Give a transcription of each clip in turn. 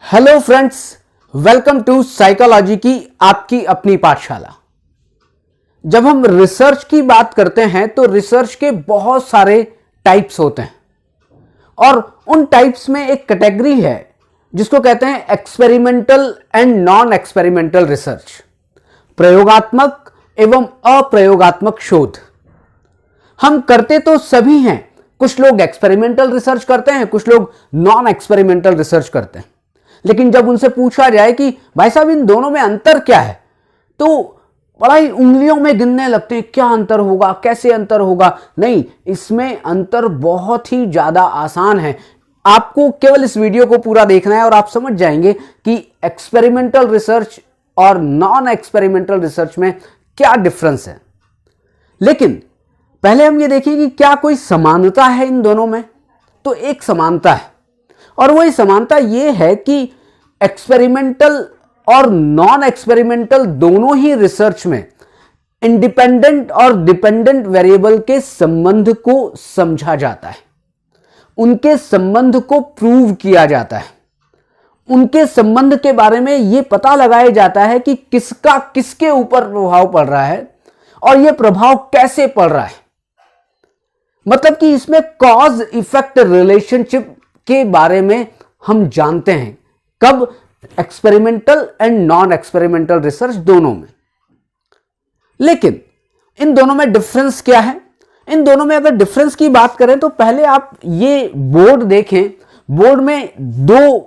Hello friends, welcome to psychology की आपकी अपनी पाठशाला। जब हम रिसर्च की बात करते हैं तो रिसर्च के बहुत सारे टाइप्स होते हैं और उन टाइप्स में एक कैटेगरी है जिसको कहते हैं experimental and non experimental research, प्रयोगात्मक एवं अप्रयोगात्मक शोध। हम करते तो सभी हैं, कुछ लोग एक्सपेरिमेंटल रिसर्च करते हैं, कुछ लोग नॉन एक्सपेरिमेंटल रिसर्च करते हैं। लेकिन जब उनसे पूछा जाए कि भाई साहब इन दोनों में अंतर क्या है, तो बड़ा ही उंगलियों में गिनने लगते हैं, क्या अंतर होगा, कैसे अंतर होगा। नहीं, इसमें अंतर बहुत ही ज्यादा आसान है। आपको केवल इस वीडियो को पूरा देखना है और आप समझ जाएंगे कि एक्सपेरिमेंटल रिसर्च और नॉन एक्सपेरिमेंटल रिसर्च में क्या डिफरेंस है। लेकिन पहले हम ये देखें कि क्या कोई समानता है इन दोनों में। तो एक समानता है और वही समानता ये है कि एक्सपेरिमेंटल और नॉन एक्सपेरिमेंटल दोनों ही रिसर्च में इंडिपेंडेंट और डिपेंडेंट वेरिएबल के संबंध को समझा जाता है, उनके संबंध को प्रूव किया जाता है, उनके संबंध के बारे में यह पता लगाया जाता है कि किसका किसके ऊपर प्रभाव पड़ रहा है और यह प्रभाव कैसे पड़ रहा है। मतलब कि इसमें कॉज इफेक्ट रिलेशनशिप के बारे में हम जानते हैं। कब? Experimental and non experimental research दोनों में। लेकिन इन दोनों में डिफरेंस क्या है? इन दोनों में अगर डिफरेंस की बात करें तो पहले आप ये बोर्ड देखें। बोर्ड में दो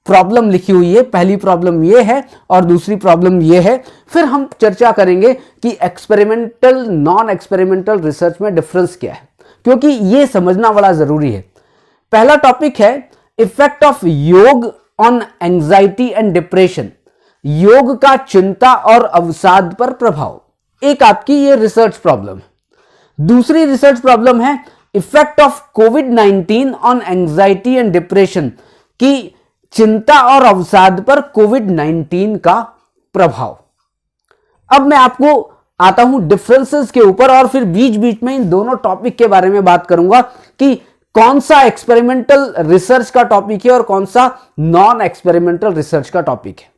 प्रॉब्लम लिखी हुई है, पहली प्रॉब्लम ये है और दूसरी प्रॉब्लम ये है। फिर हम चर्चा करेंगे कि एक्सपेरिमेंटल नॉन एक्सपेरिमेंटल रिसर्च में डिफरेंस क्या है, क्योंकि ये समझना बड़ा जरूरी है। पहला टॉपिक है इफेक्ट ऑफ योग ऑन एंजाइटी एंड डिप्रेशन, योग का चिंता और अवसाद पर प्रभाव। एक आपकी ये रिसर्च प्रॉब्लम है। दूसरी रिसर्च प्रॉब्लम है effect of covid on anxiety and depression, की चिंता और अवसाद पर कोविड-19 का प्रभाव। अब मैं आपको आता हूं डिफरेंसेस के ऊपर और फिर बीच बीच में इन दोनों टॉपिक के बारे में बात करूंगा कि कौन सा एक्सपेरिमेंटल रिसर्च का टॉपिक है और कौन सा नॉन एक्सपेरिमेंटल रिसर्च का टॉपिक है।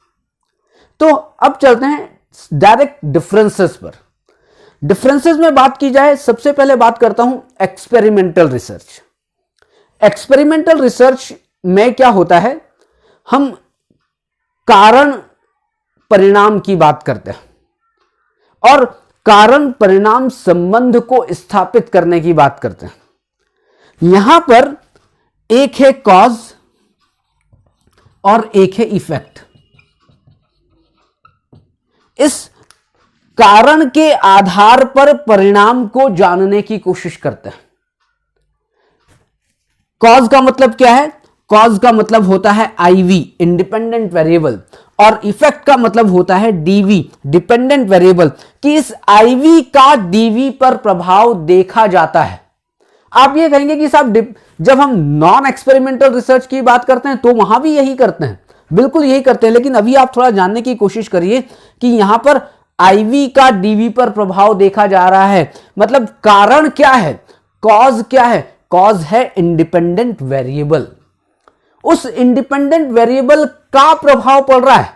तो अब चलते हैं डायरेक्ट डिफरेंसेस पर। डिफरेंसेस में बात की जाए, सबसे पहले बात करता हूं एक्सपेरिमेंटल रिसर्च। एक्सपेरिमेंटल रिसर्च में क्या होता है, हम कारण परिणाम की बात करते हैं और कारण परिणाम संबंध को स्थापित करने की बात करते हैं। यहां पर एक है कॉज और एक है इफेक्ट। इस कारण के आधार पर परिणाम को जानने की कोशिश करते हैं। कॉज का मतलब क्या है? कॉज का मतलब होता है आईवी, इंडिपेंडेंट वेरिएबल, और इफेक्ट का मतलब होता है डीवी, डिपेंडेंट वेरिएबल, कि इस आईवी का डीवी पर प्रभाव देखा जाता है। आप ये कहेंगे कि साहब जब हम नॉन एक्सपेरिमेंटल रिसर्च की बात करते हैं तो वहां भी यही करते हैं। बिल्कुल यही करते हैं, लेकिन अभी आप थोड़ा जानने की कोशिश करिए कि यहां पर आईवी का डीवी पर प्रभाव देखा जा रहा है। मतलब कारण क्या है, कॉज क्या है? कॉज है इंडिपेंडेंट वेरिएबल। उस इंडिपेंडेंट वेरिएबल का प्रभाव पड़ रहा है।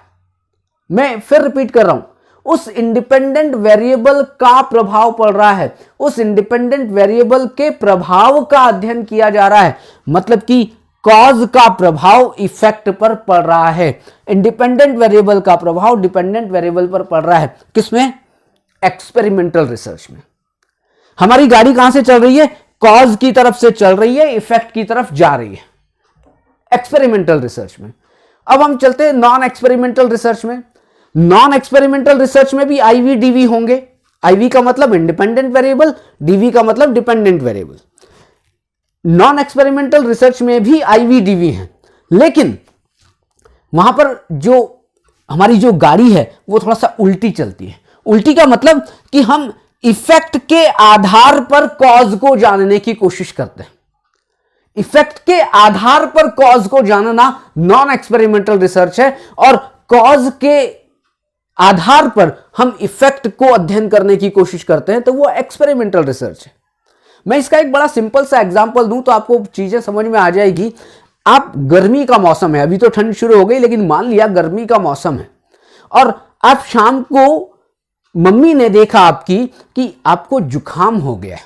मैं फिर रिपीट कर रहा हूं, उस इंडिपेंडेंट वेरिएबल का प्रभाव पड़ रहा है। उस इंडिपेंडेंट वेरिएबल के प्रभाव का अध्ययन किया जा रहा है। मतलब कि कॉज का प्रभाव इफेक्ट पर पड़ रहा है, इंडिपेंडेंट वेरिएबल का प्रभाव डिपेंडेंट वेरिएबल पर पड़ रहा है। किसमें? एक्सपेरिमेंटल रिसर्च में। हमारी गाड़ी कहां से चल रही है? कॉज की तरफ से चल रही है, इफेक्ट की तरफ जा रही है एक्सपेरिमेंटल रिसर्च में। अब हम चलते हैं नॉन एक्सपेरिमेंटल रिसर्च में। नॉन एक्सपेरिमेंटल रिसर्च में भी आईवी डीवी होंगे। आईवी का मतलब इंडिपेंडेंट वेरिएबल, डीवी का मतलब dependent variable. Non experimental research में भी आईवी डीवी है, लेकिन वहां पर जो हमारी जो गाड़ी है वो थोड़ा सा उल्टी चलती है। उल्टी का मतलब कि हम इफेक्ट के आधार पर कॉज को जानने की कोशिश करते हैं। इफेक्ट के आधार पर कॉज को जानना नॉन एक्सपेरिमेंटल रिसर्च है और कॉज के आधार पर हम इफेक्ट को अध्ययन करने की कोशिश करते हैं, तो वो एक्सपेरिमेंटल रिसर्च है। मैं इसका एक बड़ा सिंपल सा एग्जांपल दूं तो आपको चीजें समझ में आ जाएगी। आप गर्मी का मौसम है, अभी तो ठंड शुरू हो गई, लेकिन मान लिया गर्मी का मौसम है और आप शाम को मम्मी ने देखा आपकी कि आपको जुकाम हो गया है,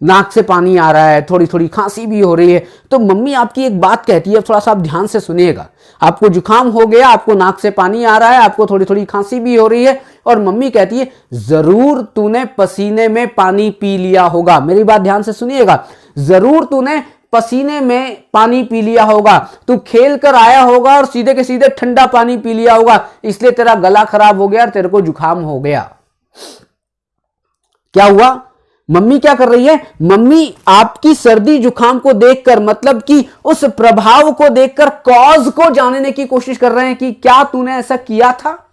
नाक से पानी आ रहा है, थोड़ी थोड़ी खांसी भी हो रही है, तो मम्मी आपकी एक बात कहती है, थोड़ा सा आप ध्यान से सुनिएगा। आपको जुकाम हो गया, आपको नाक से पानी आ रहा है, आपको थोड़ी थोड़ी खांसी भी हो रही है और मम्मी कहती है जरूर तूने पसीने में पानी पी लिया होगा। मेरी बात ध्यान से सुनिएगा, जरूर तूने पसीने में पानी पी लिया होगा, तू खेल कर आया होगा और सीधे के सीधे ठंडा पानी पी लिया होगा, इसलिए तेरा गला खराब हो गया और तेरे को जुकाम हो गया। क्या हुआ? मम्मी क्या कर रही है? मम्मी आपकी सर्दी जुकाम को देखकर, मतलब कि उस प्रभाव को देखकर कॉज को जानने की कोशिश कर रहे हैं कि क्या तूने ऐसा किया था।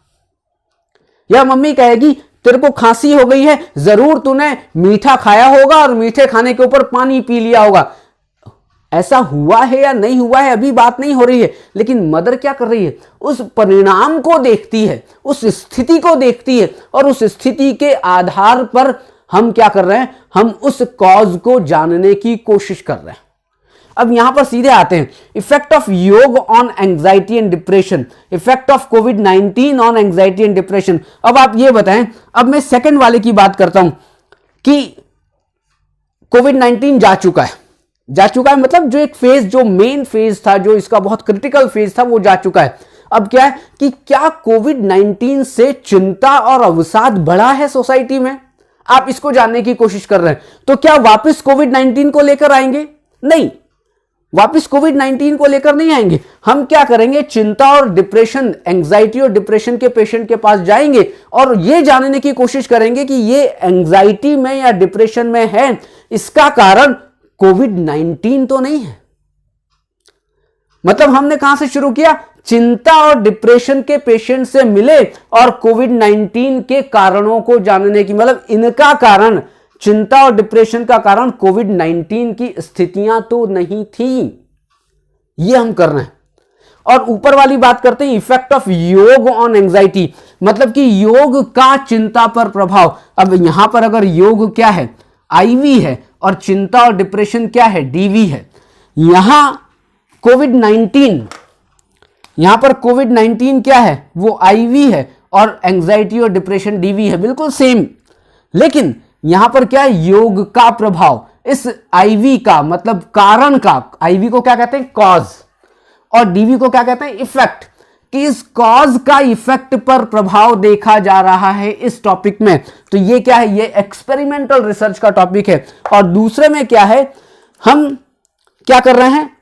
या मम्मी कहेगी तेरे को खांसी हो गई है, जरूर तूने मीठा खाया होगा और मीठे खाने के ऊपर पानी पी लिया होगा। ऐसा हुआ है या नहीं हुआ है अभी बात नहीं हो रही है, लेकिन मदर क्या कर रही है? उस परिणाम को देखती है, उस स्थिति को देखती है और उस स्थिति के आधार पर हम क्या कर रहे हैं? हम उस कॉज को जानने की कोशिश कर रहे हैं। अब यहां पर सीधे आते हैं, इफेक्ट ऑफ योग on anxiety and depression, effect of covid on anxiety and depression. अब आप ये बताएं, अब मैं सेकंड वाले की बात करता हूं कि कोविड-19 जा चुका है मतलब जो एक फेज, जो मेन फेज था, जो इसका बहुत क्रिटिकल फेज था, वो जा चुका है। अब क्या है कि क्या कोविड-19 से चिंता और अवसाद बढ़ा है सोसाइटी में? आप इसको जानने की कोशिश कर रहे हैं। तो क्या वापस कोविड-19 को लेकर आएंगे? नहीं, वापस कोविड-19 को लेकर नहीं आएंगे। हम क्या करेंगे? चिंता और डिप्रेशन, एंजाइटी और डिप्रेशन के पेशेंट के पास जाएंगे और यह जानने की कोशिश करेंगे कि ये एंजाइटी में या डिप्रेशन में है, इसका कारण कोविड-19 तो नहीं है। मतलब हमने कहां से शुरू किया? चिंता और डिप्रेशन के पेशेंट से मिले और कोविड-19 के कारणों को जानने की, मतलब इनका कारण, चिंता और डिप्रेशन का कारण कोविड-19 की स्थितियां तो नहीं थी। ये हम कर रहे हैं। और ऊपर वाली बात करते हैं, इफेक्ट ऑफ योग ऑन एंजाइटी, मतलब कि योग का चिंता पर प्रभाव। अब यहां पर अगर योग क्या है? आईवी है, और चिंता और डिप्रेशन क्या है? डीवी है। यहां कोविड-19 क्या है? वो आईवी है और एंजाइटी और डिप्रेशन डीवी है, बिल्कुल सेम। लेकिन यहां पर क्या है? योग का प्रभाव, इस आईवी का, मतलब कारण का। आईवी को क्या कहते हैं? कॉज, और डीवी को क्या कहते हैं? इफेक्ट। कि इस कॉज का इफेक्ट पर प्रभाव देखा जा रहा है इस टॉपिक में। तो ये क्या है? ये एक्सपेरिमेंटल रिसर्च का टॉपिक है। और दूसरे में क्या है? हम क्या कर रहे हैं?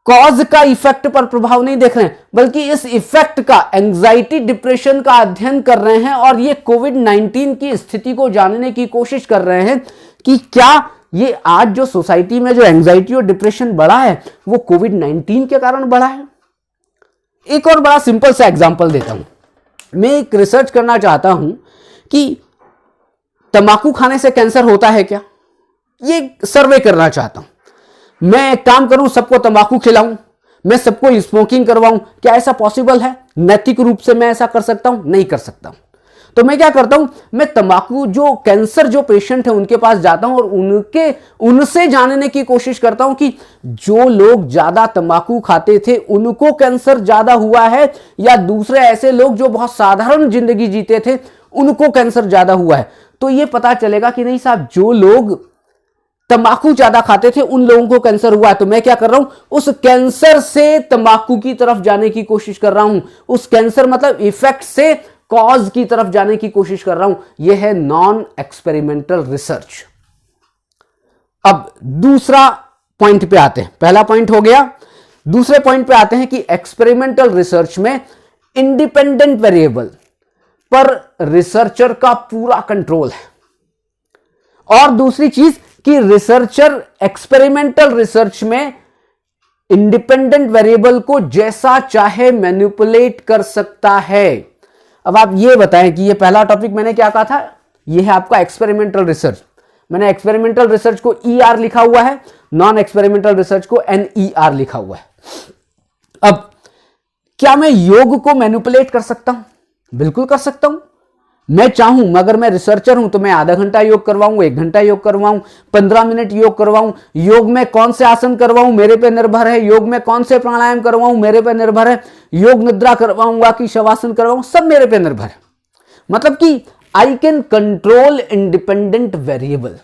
कॉज का इफेक्ट पर प्रभाव नहीं देख रहे हैं, बल्कि इस इफेक्ट का, एंजाइटी डिप्रेशन का अध्ययन कर रहे हैं और ये कोविड-19 की स्थिति को जानने की कोशिश कर रहे हैं कि क्या ये आज जो सोसाइटी में जो एंजाइटी और डिप्रेशन बढ़ा है वो कोविड-19 के कारण बढ़ा है। एक और बड़ा सिंपल सा एग्जांपल देता हूं। मैं एक रिसर्च करना चाहता हूं कि तंबाकू खाने से कैंसर होता है क्या, ये सर्वे करना चाहता हूं। मैं एक काम करूं, सबको तंबाकू खिलाऊं, मैं सबको स्मोकिंग करवाऊं, क्या ऐसा पॉसिबल है? नैतिक रूप से मैं ऐसा कर सकता हूं? नहीं कर सकता हूं। तो मैं क्या करता हूं? मैं तंबाकू, जो कैंसर जो पेशेंट है उनके पास जाता हूं और उनसे जानने की कोशिश करता हूं कि जो लोग ज्यादा तंबाकू खाते थे उनको कैंसर ज्यादा हुआ है, या दूसरे ऐसे लोग जो बहुत साधारण जिंदगी जीते थे उनको कैंसर ज्यादा हुआ है। तो यह पता चलेगा कि नहीं साहब, जो लोग तंबाकू ज्यादा खाते थे उन लोगों को कैंसर हुआ है। तो मैं क्या कर रहा हूं? उस कैंसर से तंबाकू की तरफ जाने की कोशिश कर रहा हूं। उस कैंसर मतलब इफेक्ट से कॉज की तरफ जाने की कोशिश कर रहा हूं। यह है नॉन एक्सपेरिमेंटल रिसर्च। अब दूसरा पॉइंट पे आते हैं। पहला पॉइंट हो गया, दूसरे पॉइंट पे आते हैं कि एक्सपेरिमेंटल रिसर्च में इंडिपेंडेंट वेरिएबल पर रिसर्चर का पूरा कंट्रोल है। और दूसरी चीज कि रिसर्चर एक्सपेरिमेंटल रिसर्च में इंडिपेंडेंट वेरिएबल को जैसा चाहे मैनिपुलेट कर सकता है। अब आप ये बताएं कि ये पहला टॉपिक मैंने क्या कहा था? ये है आपका एक्सपेरिमेंटल रिसर्च। मैंने एक्सपेरिमेंटल रिसर्च को ER लिखा हुआ है, नॉन एक्सपेरिमेंटल रिसर्च को NER लिखा हुआ है। अब क्या मैं योग को मैनिपुलेट कर सकता हूं? बिल्कुल कर सकता हूं। मैं चाहूं, मगर मैं रिसर्चर हूं तो मैं आधा घंटा योग करवाऊं, 1 घंटा योग करवाऊं, 15 मिनट योग करवाऊं। योग में कौन से आसन करवाऊं मेरे पे निर्भर है, योग में कौन से प्राणायाम करवाऊं मेरे पे निर्भर है, योग निद्रा करवाऊंगा कि शवासन करवाऊं, सब मेरे पे निर्भर है। मतलब कि I can control independent variable.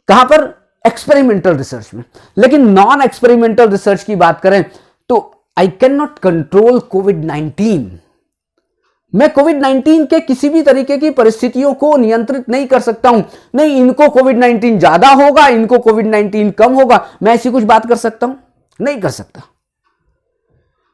कहां पर? एक्सपेरिमेंटल रिसर्च में। लेकिन नॉन एक्सपेरिमेंटल रिसर्च की बात करें तो आई कैन नॉट कंट्रोल कोविड-19। मैं कोविड-19 के किसी भी तरीके की परिस्थितियों को नियंत्रित नहीं कर सकता हूं। नहीं, इनको कोविड-19 ज्यादा होगा, इनको कोविड-19 कम होगा, मैं ऐसी कुछ बात कर सकता हूं? नहीं कर सकता।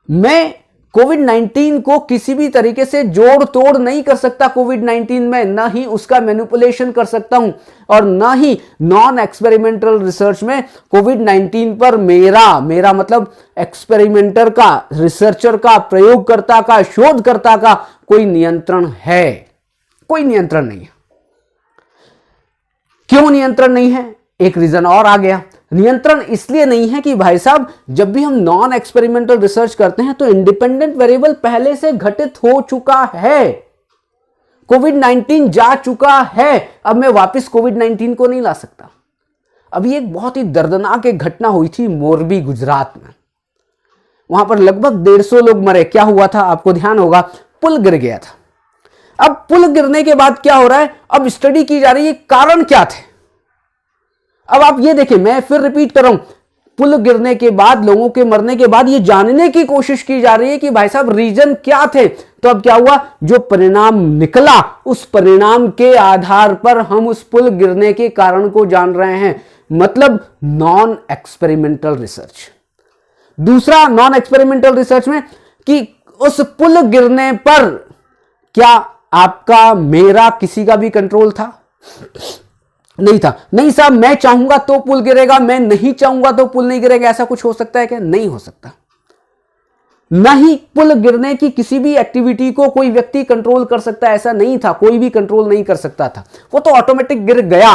मैं कोविड-19 को किसी भी तरीके से जोड़ तोड़ नहीं कर सकता कोविड-19 में, ना ही उसका मैनिपुलेशन कर सकता हूं, और ना ही नॉन एक्सपेरिमेंटल रिसर्च में कोविड-19 पर मेरा मतलब एक्सपेरिमेंटर का, रिसर्चर का, प्रयोगकर्ता का, शोधकर्ता का कोई नियंत्रण है? कोई नियंत्रण नहीं है। क्यों नियंत्रण नहीं है? एक रीजन और आ गया। नियंत्रण इसलिए नहीं है कि भाई साहब, जब भी हम नॉन एक्सपेरिमेंटल रिसर्च करते हैं तो इंडिपेंडेंट वेरिएबल पहले से घटित हो चुका है। कोविड-19 जा चुका है, अब मैं वापस कोविड-19 को नहीं ला सकता। अभी एक बहुत ही दर्दनाक एक घटना हुई थी मोरबी, गुजरात में। वहां पर लगभग 150 लोग मरे। क्या हुआ था आपको ध्यान होगा, पुल गिर गया था। अब पुल गिरने के बाद क्या हो रहा है, अब स्टडी की जा रही है कारण क्या थे। अब आप ये देखें, मैं फिर रिपीट कर रहा हूं, पुल गिरने के बाद, लोगों के मरने के बाद ये जानने की कोशिश की जा रही है कि भाई साहब रीजन क्या थे। तो अब क्या हुआ, जो परिणाम निकला उस परिणाम के आधार पर हम उस पुल गिरने के कारण को जान रहे हैं। मतलब नॉन एक्सपेरिमेंटल रिसर्च। दूसरा नॉन एक्सपेरिमेंटल रिसर्च में कि उस पुल गिरने पर क्या आपका, मेरा, किसी का भी कंट्रोल था? नहीं था। नहीं साहब, मैं चाहूंगा तो पुल गिरेगा, मैं नहीं चाहूंगा तो पुल नहीं गिरेगा, ऐसा कुछ हो सकता है क्या? नहीं हो सकता। नहीं, पुल गिरने की किसी भी एक्टिविटी को कोई व्यक्ति कंट्रोल कर सकता है, ऐसा नहीं था। कोई भी कंट्रोल नहीं कर सकता था, वो तो ऑटोमेटिक गिर गया।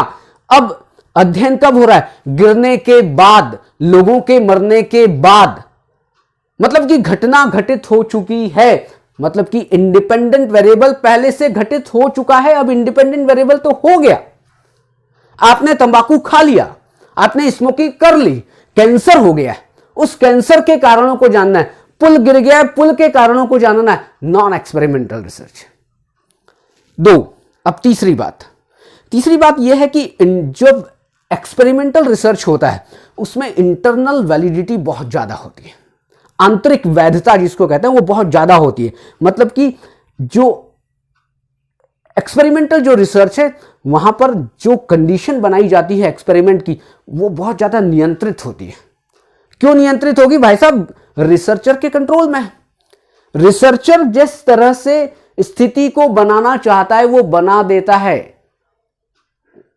अब अध्ययन कब हो रहा है? गिरने के बाद, लोगों के मरने के बाद। मतलब कि घटना घटित हो चुकी है, मतलब कि इंडिपेंडेंट वेरिएबल पहले से घटित हो चुका है। अब इंडिपेंडेंट वेरिएबल तो हो गया। आपने तंबाकू खा लिया, आपने स्मोकिंग कर ली, कैंसर हो गया, उस कैंसर के कारणों को जानना है। पुल गिर गया, पुल के कारणों को जानना है, नॉन एक्सपेरिमेंटल रिसर्च। अब तीसरी बात यह है कि जब एक्सपेरिमेंटल रिसर्च होता है उसमें इंटरनल वैलिडिटी बहुत ज्यादा होती है। आंतरिक वैधता जिसको कहते हैं वो बहुत ज्यादा होती है। मतलब कि जो एक्सपेरिमेंटल जो रिसर्च है वहां पर जो कंडीशन बनाई जाती है एक्सपेरिमेंट की, वो बहुत ज्यादा नियंत्रित होती है। क्यों नियंत्रित होगी भाई साहब? रिसर्चर के कंट्रोल में है। रिसर्चर जिस तरह से स्थिति को बनाना चाहता है वो बना देता है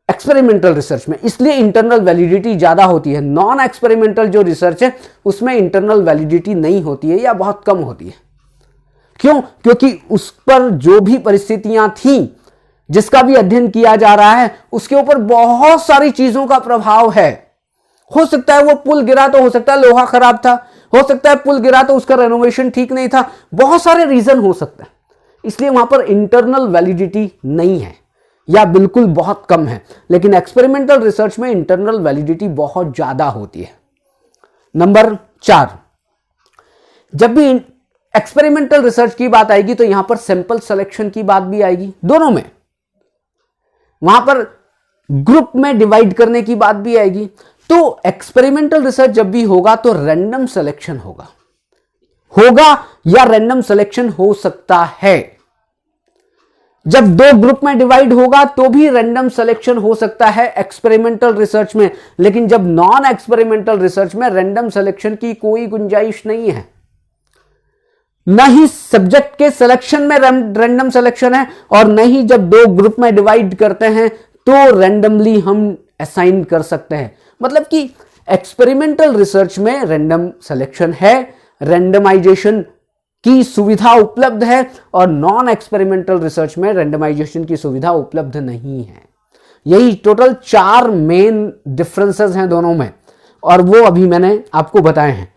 एक्सपेरिमेंटल रिसर्च में, इसलिए इंटरनल वैलिडिटी ज्यादा होती है। नॉन एक्सपेरिमेंटल जो रिसर्च है उसमें इंटरनल वैलिडिटी नहीं होती है या बहुत कम होती है। क्यों? क्योंकि उस पर जो भी परिस्थितियां थी, जिसका भी अध्ययन किया जा रहा है, उसके ऊपर बहुत सारी चीजों का प्रभाव है। हो सकता है वो पुल गिरा तो हो सकता है लोहा खराब था, हो सकता है पुल गिरा तो उसका रेनोवेशन ठीक नहीं था, बहुत सारे रीजन हो सकते हैं। इसलिए वहां पर इंटरनल वैलिडिटी नहीं है या बिल्कुल बहुत कम है। लेकिन एक्सपेरिमेंटल रिसर्च में इंटरनल वैलिडिटी बहुत ज्यादा होती है। नंबर 4, जब भी एक्सपेरिमेंटल रिसर्च की बात आएगी तो यहां पर सैंपल सिलेक्शन की बात भी आएगी। दोनों में वहां पर ग्रुप में डिवाइड करने की बात भी आएगी। तो एक्सपेरिमेंटल रिसर्च जब भी होगा तो रैंडम सिलेक्शन होगा या रैंडम सिलेक्शन हो सकता है। जब 2 ग्रुप में डिवाइड होगा तो भी रैंडम सिलेक्शन हो सकता है एक्सपेरिमेंटल रिसर्च में। लेकिन जब नॉन एक्सपेरिमेंटल रिसर्च में रैंडम सिलेक्शन की कोई गुंजाइश नहीं है, न ही सब्जेक्ट के सिलेक्शन में रैंडम सिलेक्शन है, और न ही जब 2 ग्रुप में डिवाइड करते हैं तो रैंडमली हम असाइन कर सकते हैं। मतलब कि एक्सपेरिमेंटल रिसर्च में रैंडम सिलेक्शन है, रैंडमाइजेशन की सुविधा उपलब्ध है, और नॉन एक्सपेरिमेंटल रिसर्च में रैंडमाइजेशन की सुविधा उपलब्ध नहीं है। यही टोटल 4 मेन डिफरेंसेस हैं दोनों में, और वो अभी मैंने आपको बताए हैं।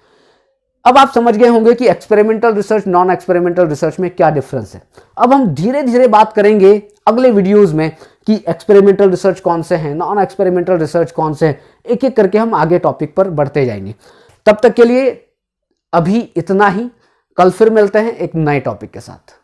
अब आप समझ गए होंगे कि experimental research non experimental research में क्या डिफरेंस है। अब हम धीरे धीरे बात करेंगे अगले वीडियोस में कि एक्सपेरिमेंटल रिसर्च कौन से हैं, नॉन एक्सपेरिमेंटल रिसर्च कौन से हैं, एक एक करके हम आगे टॉपिक पर बढ़ते जाएंगे। तब तक के लिए अभी इतना ही, कल फिर मिलते हैं एक नए टॉपिक के साथ।